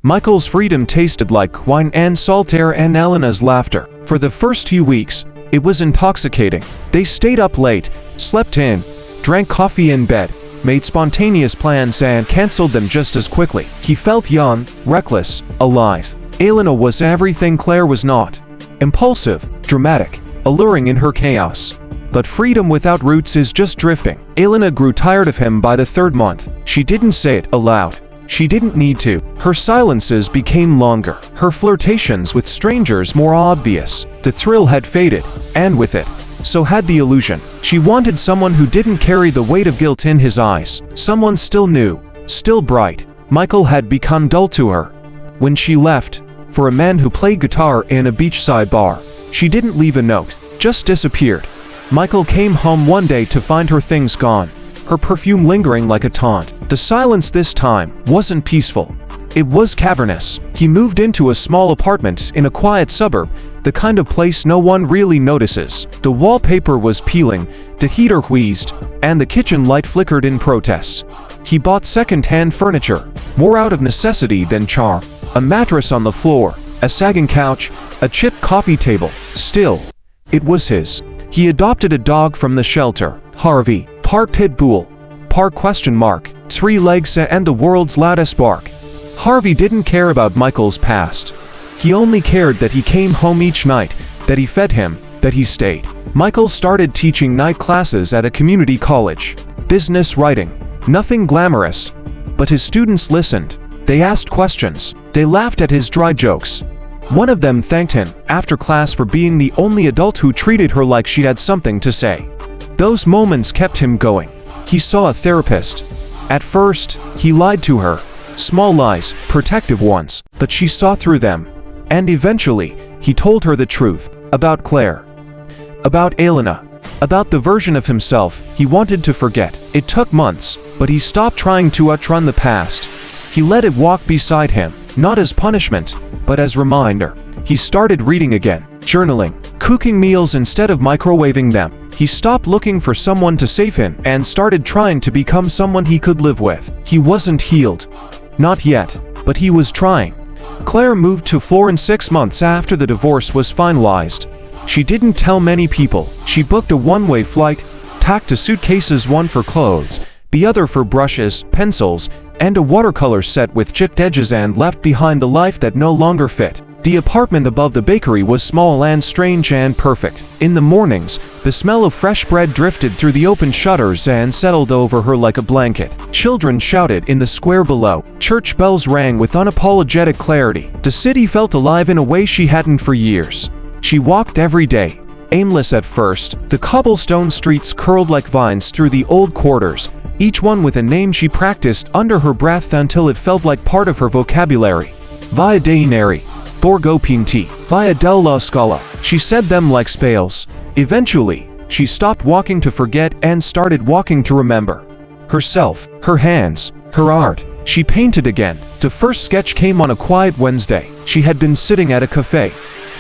Michael's freedom tasted like wine and salt air and Elena's laughter. For the first few weeks, it was intoxicating. They stayed up late, slept in, drank coffee in bed, made spontaneous plans and canceled them just as quickly. He felt young, reckless, alive. Elena was everything Claire was not. Impulsive, dramatic, alluring in her chaos. But freedom without roots is just drifting. Elena grew tired of him by the third month. She didn't say it aloud. She didn't need to. Her silences became longer. Her flirtations with strangers more obvious. The thrill had faded, and with it, so had the illusion. She wanted someone who didn't carry the weight of guilt in his eyes. Someone still new, still bright. Michael had become dull to her. When she left, for a man who played guitar in a beachside bar, she didn't leave a note, just disappeared. Michael came home one day to find her things gone, her perfume lingering like a taunt. The silence this time wasn't peaceful. It was cavernous. He moved into a small apartment in a quiet suburb, the kind of place no one really notices. The wallpaper was peeling, the heater wheezed, and the kitchen light flickered in protest. He bought second-hand furniture, more out of necessity than charm. A mattress on the floor, a sagging couch, a chipped coffee table. Still, it was his. He adopted a dog from the shelter, Harvey, part pit bull, part question mark, 3 legs and the world's loudest bark. Harvey didn't care about Michael's past. He only cared that he came home each night, that he fed him, that he stayed. Michael started teaching night classes at a community college. Business writing. Nothing glamorous. But his students listened. They asked questions. They laughed at his dry jokes. One of them thanked him after class for being the only adult who treated her like she had something to say. Those moments kept him going. He saw a therapist. At first, he lied to her. Small lies, protective ones, but she saw through them. And eventually, he told her the truth about Claire, about Elena, about the version of himself he wanted to forget. It took months, but he stopped trying to outrun the past. He let it walk beside him, not as punishment, but as reminder. He started reading again, journaling, cooking meals instead of microwaving them. He stopped looking for someone to save him and started trying to become someone he could live with. He wasn't healed. Not yet, but he was trying. Claire moved to Florence 6 months after the divorce was finalized. She didn't tell many people. She booked a one-way flight, packed 2 suitcases, one for clothes, the other for brushes, pencils, and a watercolor set with chipped edges, and left behind the life that no longer fit. The apartment above the bakery was small and strange and perfect. In the mornings, the smell of fresh bread drifted through the open shutters and settled over her like a blanket. Children shouted in the square below. Church bells rang with unapologetic clarity. The city felt alive in a way she hadn't for years. She walked every day, aimless at first. The cobblestone streets curled like vines through the old quarters, each one with a name she practiced under her breath until it felt like part of her vocabulary. Via dei Neri, Borgo Pinti, Via della Scala. She said them like spells. Eventually, she stopped walking to forget and started walking to remember. Herself, her hands, her art. She painted again. The first sketch came on a quiet Wednesday. She had been sitting at a cafe,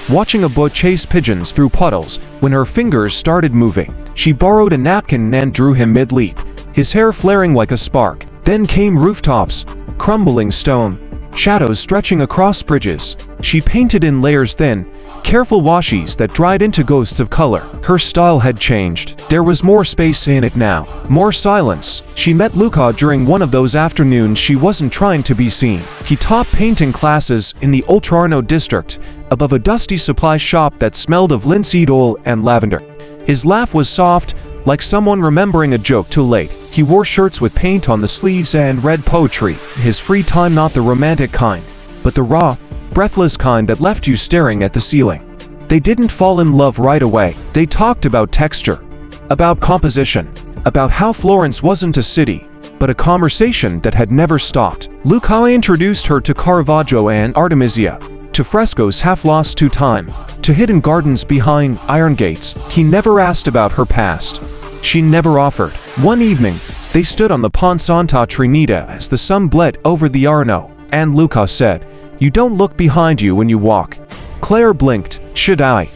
watching a boat chase pigeons through puddles, when her fingers started moving. She borrowed a napkin and drew him mid-leap, his hair flaring like a spark. Then came rooftops, crumbling stone, shadows stretching across bridges. She painted in layers, thin, careful washes that dried into ghosts of color. Her style had changed. There was more space in it now, more silence. She met Luca during one of those afternoons she wasn't trying to be seen. He taught painting classes in the Oltrarno district, above a dusty supply shop that smelled of linseed oil and lavender. His laugh was soft, like someone remembering a joke too late. He wore shirts with paint on the sleeves and read poetry, his free time, not the romantic kind, but the raw, breathless kind that left you staring at the ceiling. They didn't fall in love right away. They talked about texture, about composition, about how Florence wasn't a city, but a conversation that had never stopped. Luca introduced her to Caravaggio and Artemisia, to frescoes half lost to time, to hidden gardens behind iron gates. He never asked about her past. She never offered. One evening, they stood on the Pont Santa Trinita as the sun bled over the Arno, and Luca said, "You don't look behind you when you walk." Claire blinked. "Should I?"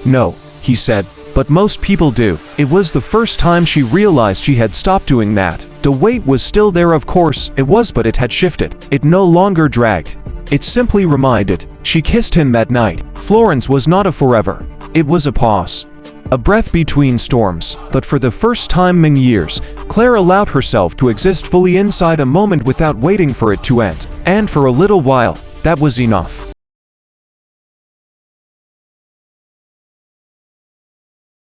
"No," he said, "but most people do." It was the first time she realized she had stopped doing that. The weight was still there, of course it was, but it had shifted. It no longer dragged. It simply reminded, she kissed him that night. Florence was not a forever. It was a pause. A breath between storms, but for the first time in years, Claire allowed herself to exist fully inside a moment without waiting for it to end. And for a little while, that was enough.